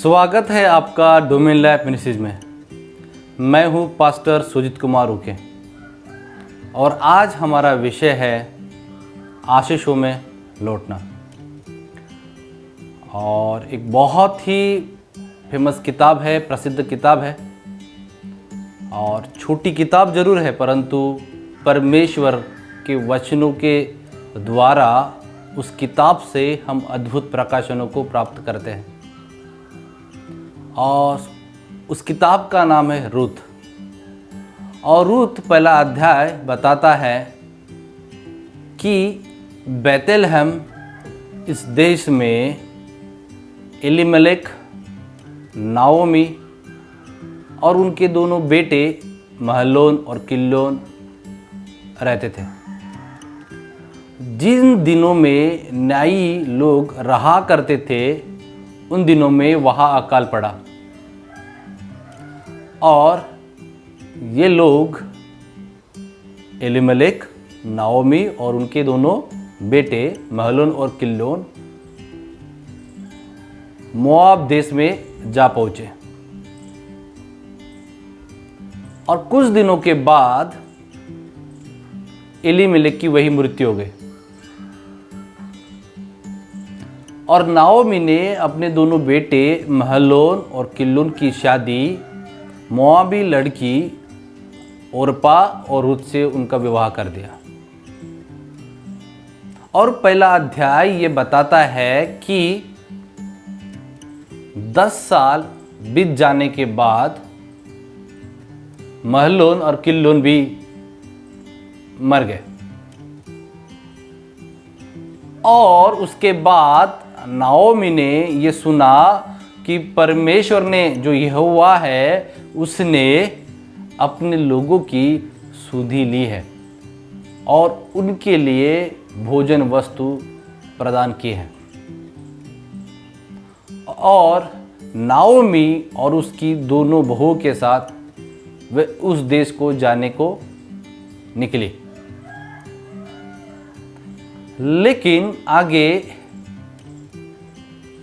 स्वागत है आपका डोमेन लाइफ मिनिस्ट्रीज में। मैं हूं पास्टर सुजीत कुमार उके और आज हमारा विषय है आशीषों में लौटना। और एक बहुत ही फेमस किताब है, प्रसिद्ध किताब है और छोटी किताब जरूर है, परंतु परमेश्वर के वचनों के द्वारा उस किताब से हम अद्भुत प्रकाशनों को प्राप्त करते हैं। और उस किताब का नाम है रूथ। और रूथ पहला अध्याय बताता है कि बेथलेहम इस देश में एलीमेलेक, नाओमी और उनके दोनों बेटे महलोन और किल्लोन रहते थे। जिन दिनों में न्यायी लोग रहा करते थे उन दिनों में वहाँ अकाल पड़ा और ये लोग एलीमेलेक, नाओमी और उनके दोनों बेटे महलोन और किल्लोन मोआब देश में जा पहुंचे। और कुछ दिनों के बाद एलीमेलेक की वही मृत्यु हो गई और नाओमी ने अपने दोनों बेटे महलोन और किल्लोन की शादी मोआबी लड़की ओरपा और रूथ से उनका विवाह कर दिया। और पहला अध्याय ये बताता है कि 10 साल बीत जाने के बाद महलोन और किल्लोन भी मर गए। और उसके बाद नाओमी ने ये सुना कि परमेश्वर ने जो यहोवा है उसने अपने लोगों की सुधि ली है और उनके लिए भोजन वस्तु प्रदान की है। और नाओमी और उसकी दोनों बहुओं के साथ वे उस देश को जाने को निकली। लेकिन आगे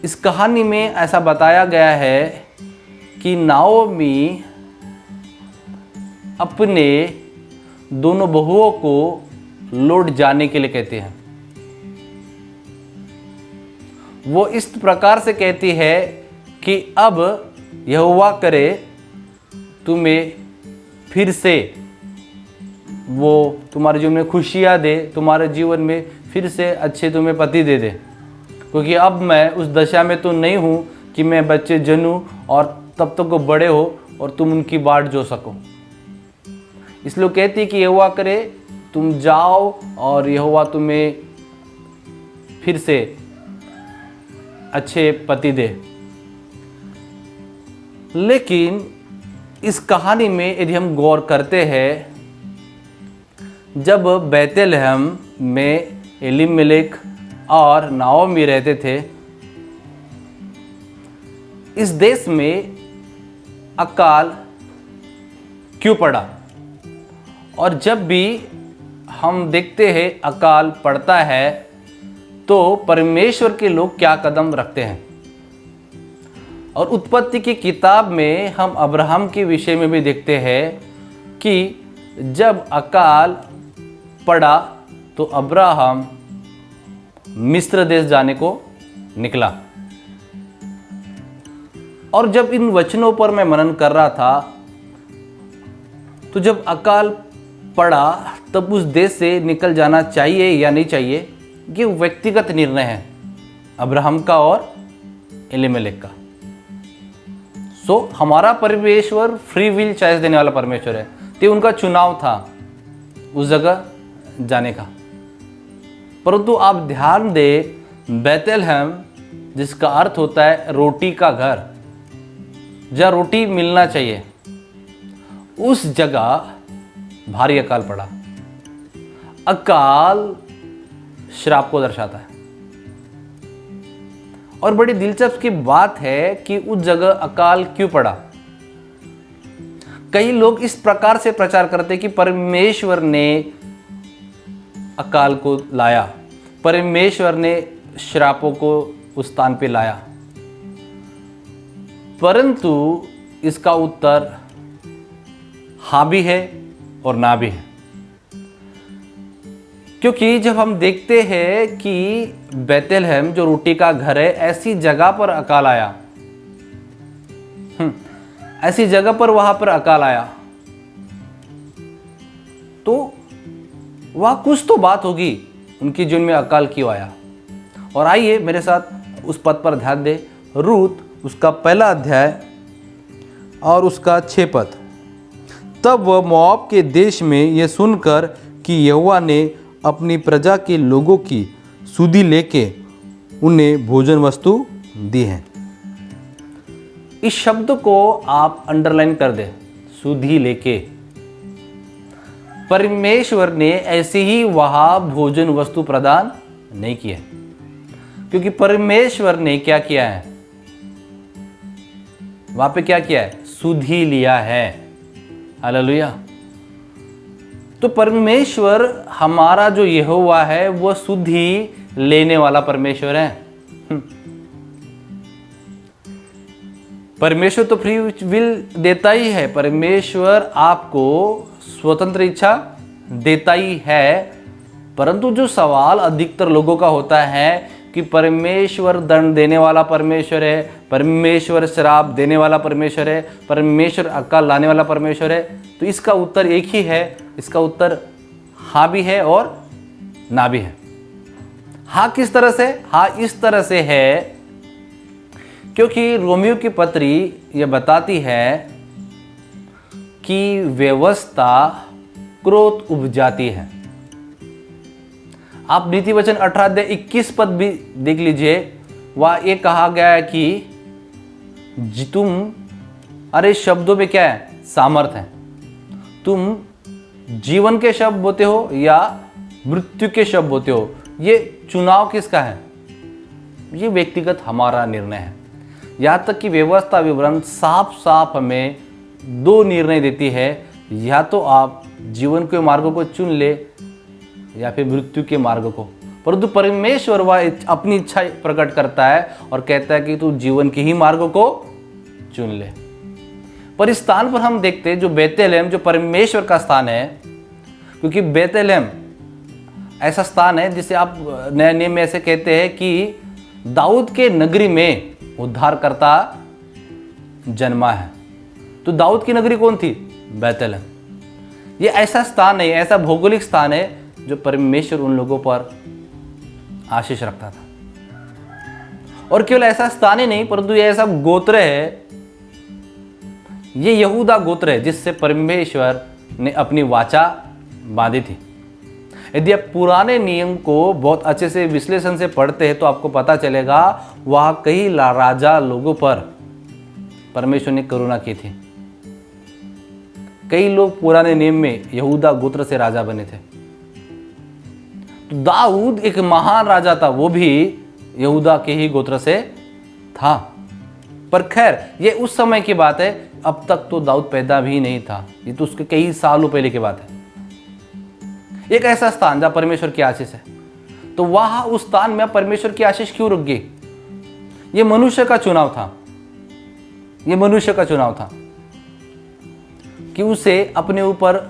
इस कहानी में ऐसा बताया गया है कि नाओमी अपने दोनों बहुओं को लौट जाने के लिए कहते हैं। वो इस प्रकार से कहती है कि अब यहोवा करे तुम्हें फिर से वो तुम्हारे जीवन में खुशियाँ दे, तुम्हारे जीवन में फिर से अच्छे तुम्हें पति दे दे, क्योंकि अब मैं उस दशा में तो नहीं हूँ कि मैं बच्चे जनूं और तब तक वो बड़े हो और तुम उनकी बाट जो सको। इसलिए कहती कि यहोवा करे तुम जाओ और यहोवा तुम्हें फिर से अच्छे पति दे। लेकिन इस कहानी में यदि हम गौर करते हैं, जब बेथलेहम में एलीमेलेक और नाओमी रहते थे, इस देश में अकाल क्यों पड़ा? और जब भी हम देखते हैं अकाल पड़ता है तो परमेश्वर के लोग क्या कदम रखते हैं। और उत्पत्ति की किताब में हम अब्राहम के विषय में भी देखते हैं कि जब अकाल पड़ा तो अब्राहम मिस्र देश जाने को निकला। और जब इन वचनों पर मैं मनन कर रहा था तो जब अकाल पड़ा तब उस देश से निकल जाना चाहिए या नहीं चाहिए, ये व्यक्तिगत निर्णय है अब्राहम का और एलीमेलेक का। सो हमारा परमेश्वर फ्री विल चॉइस देने वाला परमेश्वर है, तो उनका चुनाव था उस जगह जाने का। परंतु आप ध्यान दें, बेथलेहम जिसका अर्थ होता है रोटी का घर, जहाँ रोटी मिलना चाहिए, उस जगह भारी अकाल पड़ा। अकाल श्राप को दर्शाता है। और बड़ी दिलचस्प की बात है कि उस जगह अकाल क्यों पड़ा। कई लोग इस प्रकार से प्रचार करते कि परमेश्वर ने अकाल को लाया, परमेश्वर ने श्रापों को उस स्थान पे लाया। परंतु इसका उत्तर हाँ भी है और ना भी है। क्योंकि जब हम देखते हैं कि बेथलेहम जो रोटी का घर है, ऐसी जगह पर अकाल आया, ऐसी जगह पर वहां पर अकाल आया, तो वह कुछ तो बात होगी उनकी जीवन में अकाल क्यों आया। और आइए मेरे साथ उस पद पर ध्यान दें। रूत उसका पहला अध्याय और उसका 6 पद। तब वह मोआब के देश में यह सुनकर कि यहोवा ने अपनी प्रजा के लोगों की सुधि लेके उन्हें भोजन वस्तु दी है। इस शब्द को आप अंडरलाइन कर दें, सुधि लेके। परमेश्वर ने ऐसे ही वहां भोजन वस्तु प्रदान नहीं किया, क्योंकि परमेश्वर ने क्या किया है, वहां पे क्या किया है, सुधि लिया है। हालेलुया। तो परमेश्वर हमारा जो यहोवा है वो सुधि लेने वाला परमेश्वर है। परमेश्वर तो फ्री विल देता ही है, परमेश्वर आपको स्वतंत्र इच्छा देता ही है। परंतु जो सवाल अधिकतर लोगों का होता है कि परमेश्वर दंड देने वाला परमेश्वर है, परमेश्वर श्राप देने वाला परमेश्वर है, परमेश्वर अकाल लाने वाला परमेश्वर है, तो इसका उत्तर एक ही है। इसका उत्तर हाँ भी है और ना भी है। हाँ किस तरह से? हाँ इस तरह से है क्योंकि रोमियो की पत्री यह बताती है कि व्यवस्था क्रोध उपजाती है। आप नीति वचन 18 अध्याय 21 पद भी देख लीजिए। वह ये कहा गया है कि तुम, अरे शब्दों में क्या है, सामर्थ है। तुम जीवन के शब्द बोते हो या मृत्यु के शब्द बोते हो, ये चुनाव किसका है? ये व्यक्तिगत हमारा निर्णय है। यहाँ तक कि व्यवस्था विवरण साफ साफ हमें 2 निर्णय देती है, या तो आप जीवन के मार्गों को चुन ले या फिर मृत्यु के मार्ग को। परंतु परमेश्वर वह अपनी इच्छा प्रकट करता है और कहता है कि तू जीवन के ही मार्गों को चुन ले। पर इस स्थान पर हम देखते हैं जो बेथलेहम, जो परमेश्वर का स्थान है, क्योंकि बेथलेहम ऐसा स्थान है जिसे आप नए नियम में ऐसे कहते हैं कि दाऊद के नगरी में उद्धारकर्ता जन्मा है। तो दाऊद की नगरी कौन थी? बेथलेहम। ये ऐसा स्थान है, ऐसा भौगोलिक स्थान है जो परमेश्वर उन लोगों पर आशीष रखता था। और केवल ऐसा स्थान ही नहीं, परंतु ये ऐसा गोत्र है, ये यहूदा गोत्र है जिससे परमेश्वर ने अपनी वाचा बांधी थी। यदि आप पुराने नियम को बहुत अच्छे से विश्लेषण से पढ़ते हैं तो आपको पता चलेगा वहां कई राजा लोगों पर परमेश्वर ने करुणा की थी। कई लोग पुराने नियम में यहूदा गोत्र से राजा बने थे। तो दाऊद एक महान राजा था, वो भी यहूदा के ही गोत्र से था। पर खैर ये उस समय की बात है, अब तक तो दाऊद पैदा भी नहीं था, ये तो उसके कई सालों पहले की बात है। एक ऐसा स्थान जहां परमेश्वर की आशीष है, तो वहां उस स्थान में परमेश्वर की आशीष क्यों रुक गई? ये मनुष्य का चुनाव था। ये मनुष्य का चुनाव था कि उसे अपने ऊपर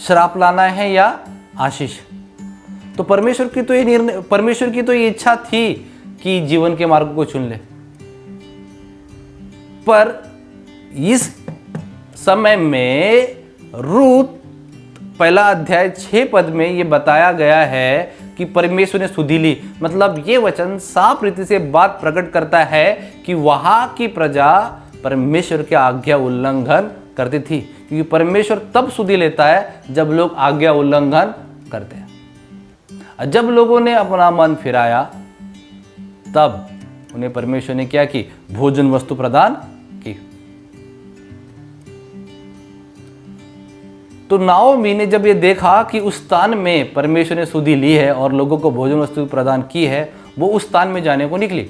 श्राप लाना है या आशीष। तो परमेश्वर की तो ये निर्णय, परमेश्वर की तो ये इच्छा थी कि जीवन के मार्ग को चुन ले। पर इस समय में रूत पहला अध्याय 6 पद में ये बताया गया है कि परमेश्वर ने सुधि ली। मतलब ये वचन साफ रीति से बात प्रकट करता है कि वहां की प्रजा परमेश्वर के आज्ञा उल्लंघन करती थी, क्योंकि परमेश्वर तब सुधि लेता है जब लोग आज्ञा उल्लंघन करते हैं। जब लोगों ने अपना मन फिराया तब उन्हें परमेश्वर ने क्या की? भोजन वस्तु प्रदान की। तो नाओमी ने जब ये देखा कि उस स्थान में परमेश्वर ने सुधि ली है और लोगों को भोजन वस्तु प्रदान की है, वो उस स्थान में जाने को निकली।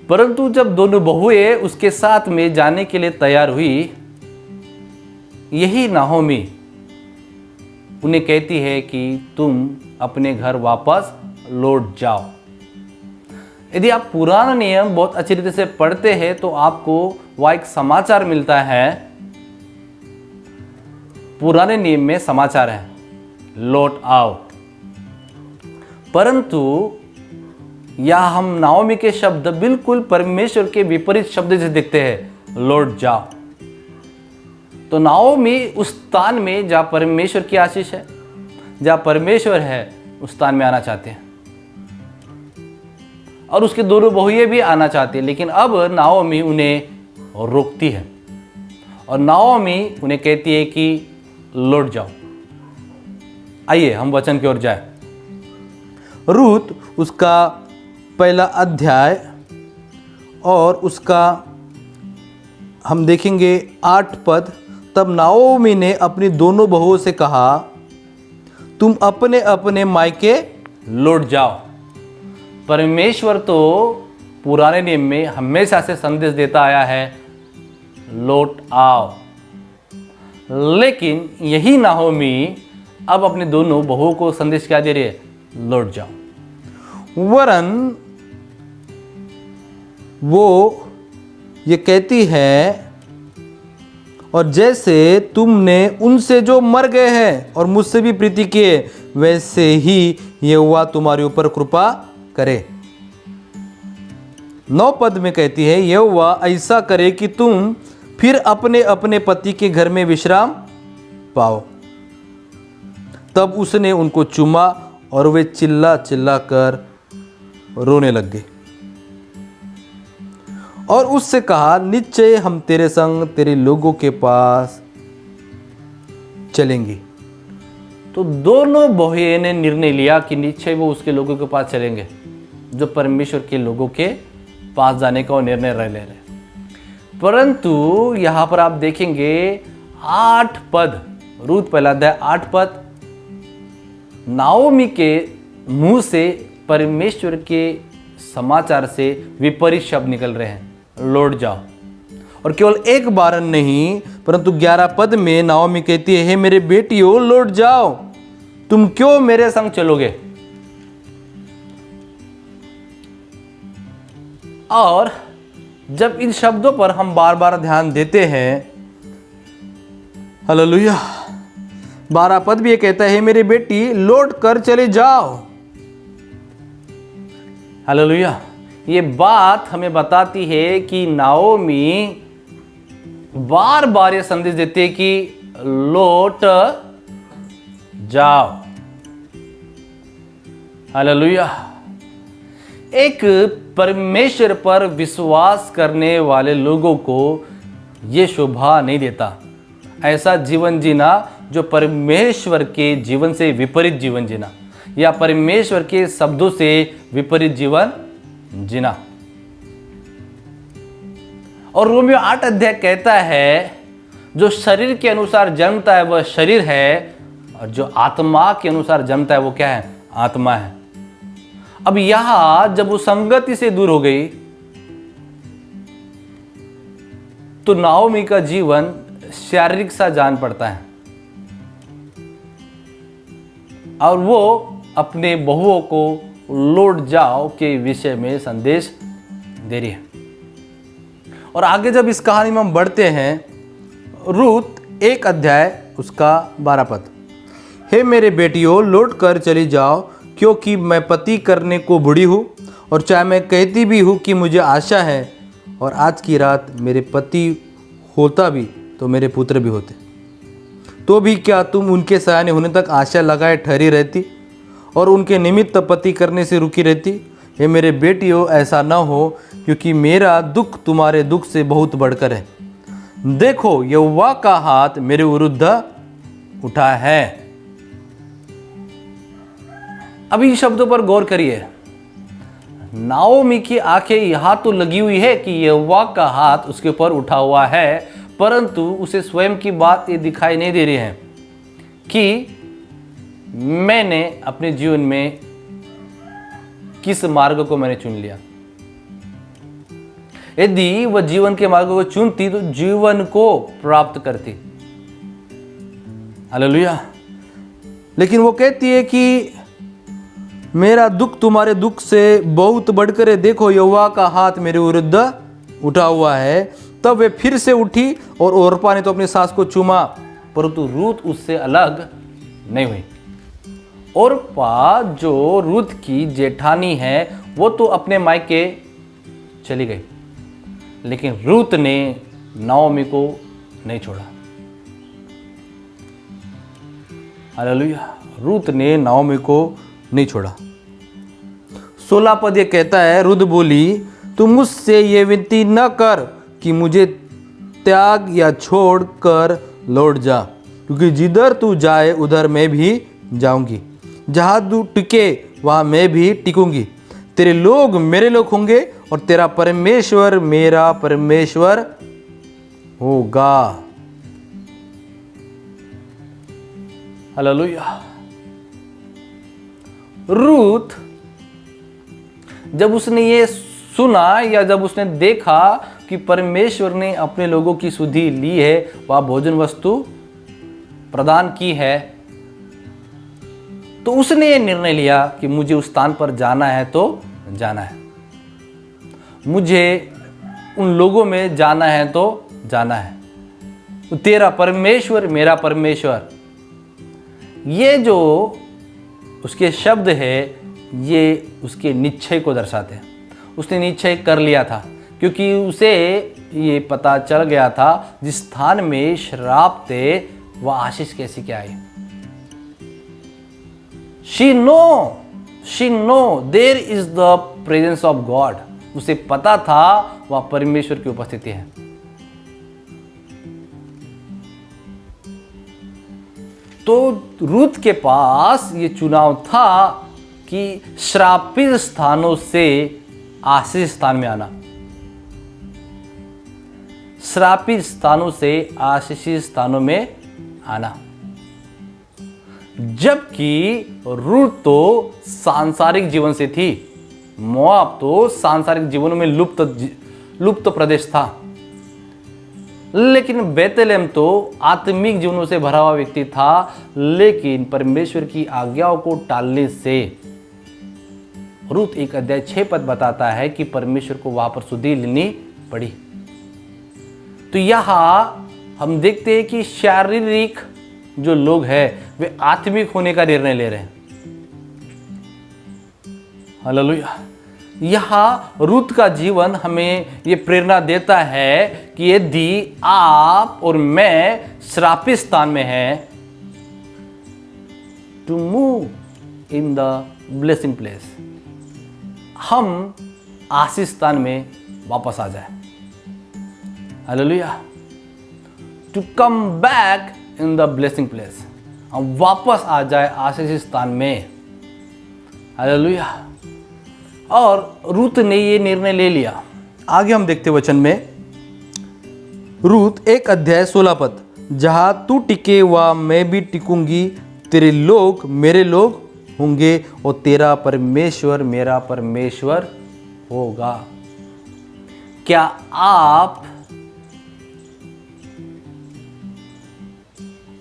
परंतु जब दोनों बहुएं उसके साथ में जाने के लिए तैयार हुई, यही नाओमी उन्हें कहती है कि तुम अपने घर वापस लौट जाओ। यदि आप पुराना नियम बहुत अच्छी रीति से पढ़ते हैं तो आपको वह एक समाचार मिलता है। पुराने नियम में समाचार है, लौट आओ। परंतु यह हम नाओमी के शब्द बिल्कुल परमेश्वर के विपरीत शब्द से देखते हैं, लौट जाओ। तो नाओमी उस स्थान में जहां परमेश्वर की आशीष है, जहां परमेश्वर है, उस स्थान में आना चाहते हैं। और उसके दोनों बहुएं भी आना चाहती है, लेकिन अब नाओमी उन्हें रोकती है और नाओमी उन्हें कहती है कि लौट जाओ। आइए हम वचन की ओर जाए। रूत उसका पहला अध्याय और उसका हम देखेंगे 8 पद। तब नाओमी ने अपनी दोनों बहुओं से कहा, तुम अपने अपने मायके लौट जाओ। परमेश्वर तो पुराने नियम में हमेशा से संदेश देता आया है, लौट आओ। लेकिन यही नाओमी अब अपने दोनों बहुओं को संदेश क्या दे रही है, लौट जाओ। वरन वो ये कहती है, और जैसे तुमने उनसे जो मर गए हैं और मुझसे भी प्रीति किए, वैसे ही यहोवा तुम्हारे ऊपर कृपा करे। 9 पद में कहती है, यहोवा ऐसा करे कि तुम फिर अपने अपने पति के घर में विश्राम पाओ। तब उसने उनको चूमा और वे चिल्ला चिल्ला कर रोने लग गए और उससे कहा, निश्चय हम तेरे संग तेरे लोगों के पास चलेंगे। तो दोनों बहुएं ने निर्णय लिया कि निश्चय वो उसके लोगों के पास चलेंगे, जो परमेश्वर के लोगों के पास जाने का वो निर्णय ले रहे। परंतु यहां पर आप देखेंगे 8 पद, रूत पहला अध्याय 8 पद, नाओमी के मुंह से परमेश्वर के समाचार से विपरीत शब्द निकल रहे हैं, लौट जाओ। और केवल एक बार नहीं, परंतु 11 पद में नाओमी कहती है, हे मेरे बेटियों लौट जाओ, तुम क्यों मेरे संग चलोगे। और जब इन शब्दों पर हम बार बार ध्यान देते हैं, हालेलुया, 12 पद भी ये कहता है, मेरी बेटी लौट कर चले जाओ। हालेलुया। ये बात हमें बताती है कि नाओमी बार बार ये संदेश देते हैं कि लौट जाओ। हालेलुया। एक परमेश्वर पर विश्वास करने वाले लोगों को यह शोभा नहीं देता ऐसा जीवन जीना जो परमेश्वर के जीवन से विपरीत जीवन जीना, या परमेश्वर के शब्दों से विपरीत जीवन जीना। और रोमियो 8 अध्याय कहता है, जो शरीर के अनुसार जन्मता है वह शरीर है, और जो आत्मा के अनुसार जन्मता है वो क्या है, आत्मा है। अब यहां जब वो संगति से दूर हो गई तो नाओमी का जीवन शारीरिक सा जान पड़ता है और वो अपने बहुओं को लौट जाओ के विषय में संदेश दे रही है। और आगे जब इस कहानी में हम बढ़ते हैं, रूत 1 अध्याय उसका 12 पद, हे मेरे बेटियों लौट कर चली जाओ, क्योंकि मैं पति करने को बूढ़ी हूँ, और चाहे मैं कहती भी हूँ कि मुझे आशा है, और आज की रात मेरे पति होता भी तो मेरे पुत्र भी होते, तो भी क्या तुम उनके सयाने होने तक आशा लगाए ठहरी रहती और उनके निमित्त पति करने से रुकी रहती। हे मेरे बेटियों ऐसा न हो, क्योंकि मेरा दुख तुम्हारे दुख से बहुत बढ़कर है। देखो यहोवा का हाथ मेरे विरुद्ध उठा है। अब इन शब्दों पर गौर करिए। नाओमी की आंखें यहां तो लगी हुई है कि यहोवा का हाथ उसके ऊपर उठा हुआ है, परंतु उसे स्वयं की बात ये दिखाई नहीं दे रही है कि मैंने अपने जीवन में किस मार्ग को मैंने चुन लिया। यदि वह जीवन के मार्ग को चुनती तो जीवन को प्राप्त करती। हालेलुया। लेकिन वो कहती है कि मेरा दुख तुम्हारे दुख से बहुत बढ़कर है, देखो यहोवा का हाथ मेरे विरुद्ध उठा हुआ है। तब वे फिर से उठी और ओर्पा ने तो अपनी सास को चूमा, परंतु रूत उससे अलग नहीं हुई। ओर्पा जो रूत की जेठानी है वो तो अपने मायके चली गई, लेकिन रूत ने नाओमी को नहीं छोड़ा। हालेलुया, रूत ने नाओमी को नहीं छोड़ा। 16 पद ये कहता है, रुत बोली, तू मुझसे ये विनती न कर कि मुझे त्याग या छोड़ कर लौट जा, क्योंकि जिधर तू जाए उधर मैं भी जाऊंगी, जहाँ तू टिके वहाँ मैं भी टिकूंगी। तेरे लोग मेरे लोग होंगे और तेरा परमेश्वर मेरा परमेश्वर होगा। हालेलुया। रूत जब उसने ये सुना या जब उसने देखा कि परमेश्वर ने अपने लोगों की सुधि ली है, वह भोजन वस्तु प्रदान की है, तो उसने ये निर्णय लिया कि मुझे उस स्थान पर जाना है तो जाना है, मुझे उन लोगों में जाना है तो जाना है। तेरा परमेश्वर मेरा परमेश्वर, ये जो उसके शब्द है ये उसके निश्चय को दर्शाते हैं। उसने निश्चय कर लिया था, क्योंकि उसे ये पता चल गया था जिस स्थान में श्राप थे वह आशीष कैसी क्या आई। She know there is the presence of God. उसे पता था वह परमेश्वर की उपस्थिति है। तो रूत के पास ये चुनाव था कि श्रापित स्थानों से आशीष स्थान में आना, श्रापित स्थानों से आशीषित स्थानों में आना। जबकि रूत तो सांसारिक जीवन से थी, मोआब तो सांसारिक जीवन में लुप्त प्रदेश था, लेकिन बेतलेहम तो आत्मिक जीवनों से भरा हुआ व्यक्ति था। लेकिन परमेश्वर की आज्ञाओं को टालने से रूत 1 अध्याय 6 पद बताता है कि परमेश्वर को वहां पर सुधि लेनी पड़ी। तो यहां हम देखते हैं कि शारीरिक जो लोग हैं वे आत्मिक होने का निर्णय ले रहे हैं। हालेलुया। यहां रूत का जीवन हमें ये प्रेरणा देता है कि यदि आप और मैं श्रापित स्थान में हैं, to move in the blessing place, हम आशीष स्थान में वापस आ जाए। Hallelujah. To come back in the blessing place, हम वापस आ जाए आशीष स्थान में। हालेलुया। और रूत ने ये निर्णय ले लिया। आगे हम देखते वचन में, रूत 1 अध्याय 16 पद, जहां तू टिके वहां मैं भी टिकूंगी, तेरे लोग मेरे लोग होंगे और तेरा परमेश्वर मेरा परमेश्वर होगा। क्या आप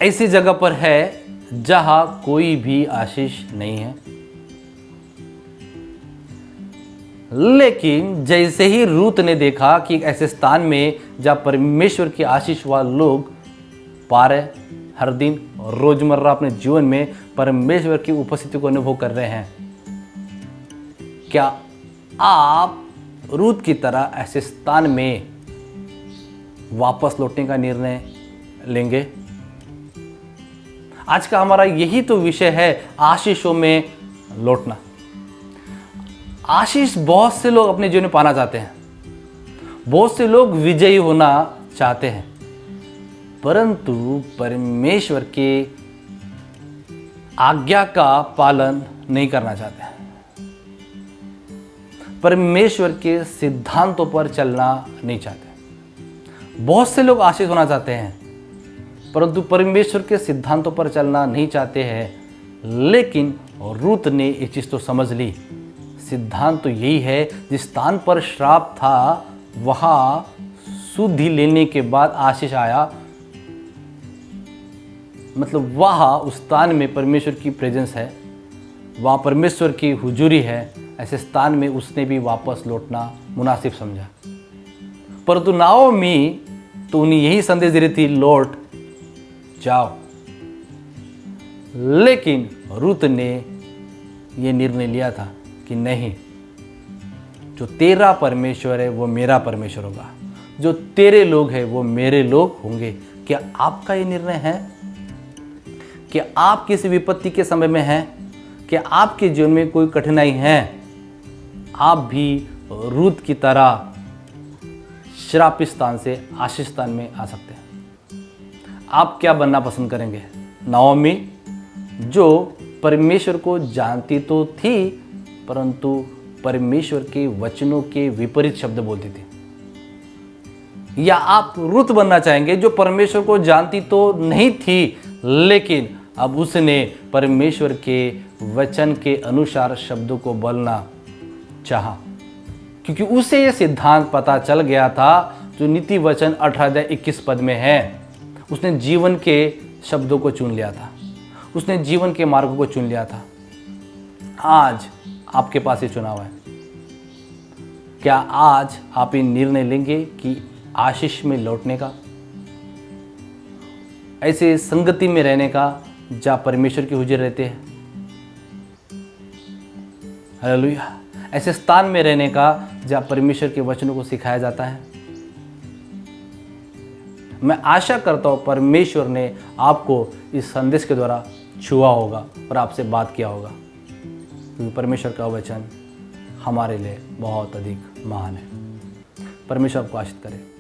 ऐसी जगह पर है जहां कोई भी आशीष नहीं है? लेकिन जैसे ही रूत ने देखा कि एक ऐसे स्थान में जहां परमेश्वर की आशीष वाले लोग पा रहे, हर दिन रोजमर्रा अपने जीवन में परमेश्वर की उपस्थिति को अनुभव कर रहे हैं, क्या आप रूत की तरह ऐसे स्थान में वापस लौटने का निर्णय लेंगे? आज का हमारा यही तो विषय है, आशीषों में लौटना। आशीष बहुत से लोग अपने जीवन में पाना चाहते हैं, बहुत से लोग विजयी होना चाहते हैं, परंतु परमेश्वर के आज्ञा का पालन नहीं करना चाहते हैं, परमेश्वर के सिद्धांतों पर चलना नहीं चाहते। बहुत से लोग आशीष होना चाहते हैं, परंतु परमेश्वर के सिद्धांतों पर चलना नहीं चाहते हैं। लेकिन रूत ने ये चीज़ तो समझ ली, सिद्धांत तो यही है, जिस स्थान पर श्राप था वहाँ सुधि लेने के बाद आशीष आया, मतलब वहाँ उस स्थान में परमेश्वर की प्रेजेंस है, वहाँ परमेश्वर की हुजूरी है, ऐसे स्थान में उसने भी वापस लौटना मुनासिब समझा। परंतु नाओमी तो उन्हें यही संदेश दे रही थी, लौट जाओ। लेकिन रूत ने यह निर्णय लिया था कि नहीं, जो तेरा परमेश्वर है वो मेरा परमेश्वर होगा, जो तेरे लोग हैं वो मेरे लोग होंगे। क्या आपका ये निर्णय है? क्या आप किसी विपत्ति के समय में हैं? क्या आपके जीवन में कोई कठिनाई है? आप भी रूत की तरह श्रापित स्थान से आशीष स्थान में आ सकते हैं। आप क्या बनना पसंद करेंगे? नाओमी, जो परमेश्वर को जानती तो थी परंतु परमेश्वर के वचनों के विपरीत शब्द बोलती थी, या आप रूत बनना चाहेंगे जो परमेश्वर को जानती तो नहीं थी लेकिन अब उसने परमेश्वर के वचन के अनुसार शब्दों को बोलना चाहा, क्योंकि उसे यह सिद्धांत पता चल गया था जो नीति वचन 18-21 पद में है। उसने जीवन के शब्दों को चुन लिया था, उसने जीवन के मार्गों को चुन लिया था। आज आपके पास ये चुनाव है। क्या आज आप ये निर्णय लेंगे कि आशीष में लौटने का, ऐसे संगति में रहने का जहाँ परमेश्वर की हुजूर रहते हैं, हालेलुया, ऐसे स्थान में रहने का जहाँ परमेश्वर के वचनों को सिखाया जाता है? मैं आशा करता हूँ परमेश्वर ने आपको इस संदेश के द्वारा छुआ होगा और आपसे बात किया होगा, क्योंकि परमेश्वर का वचन हमारे लिए बहुत अधिक महान है। परमेश्वर आपको आशीष करे।